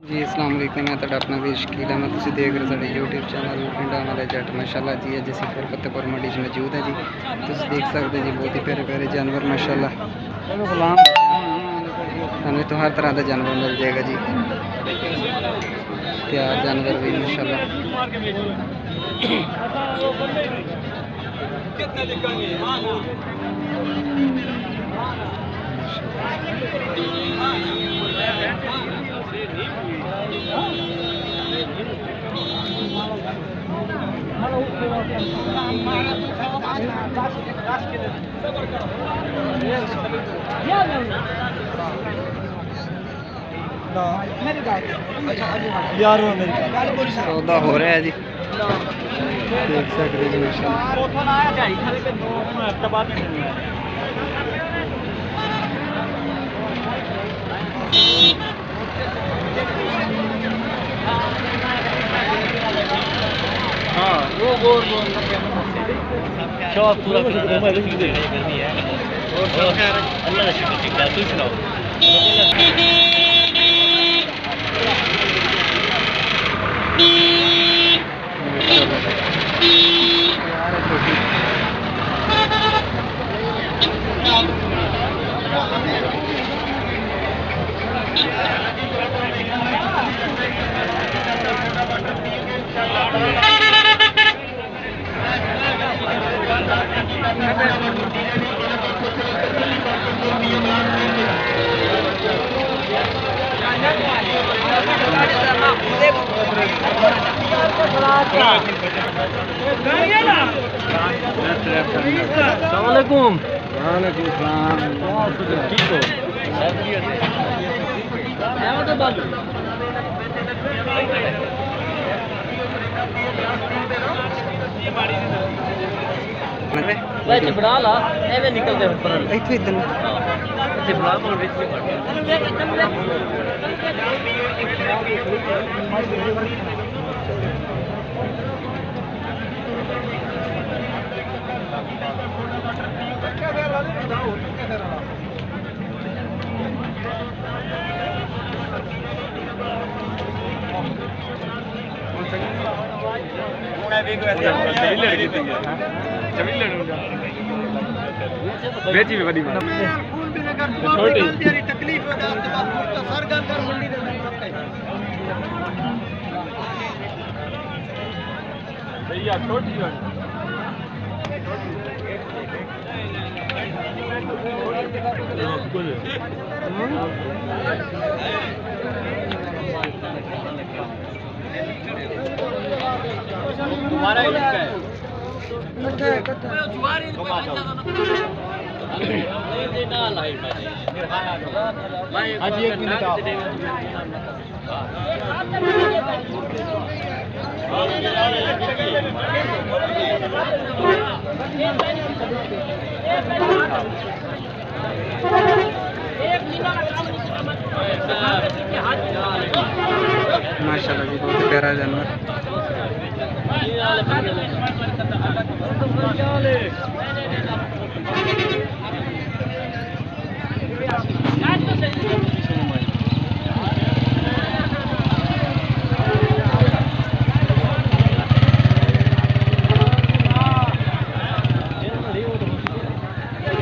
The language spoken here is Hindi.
जी अस्सलाम वालेकुम, मैं तो अपना भी शकील अहमद, तुम देख रहे साढ़े यूट्यूब चैनल पिंडा वाले जट माशाल्लाह जी। अज असी फिर फतेहपुर मंडी मौजूद है जी। तुम देख सकते जी बहुत ही प्यारे प्यारे जानवर माशाल्लाह। हमें तो हर तरह का जानवर मिल जाएगा जी, तैयार जानवर भी माशाल्लाह। सौदा हो रहा है जी, देख सकते जी हाँ वो गोर शौक पूरा करनी है। और अल्लाह का शुक्र ठीक है, तुम सुनाओ। अस्सलामुअलैकुम। वालेकुम सलाम। ठीक हो? वैसे बना ला एवं निकलते पर इतने इधर ऐसे बना पर बीच में बेची भी बड़ी बात छोटी तकलीफ भैया छोटी तुम्हारा ही लड़का है आज एक मिनट माशाल्लाह जी, बहुत प्यारा जानवर।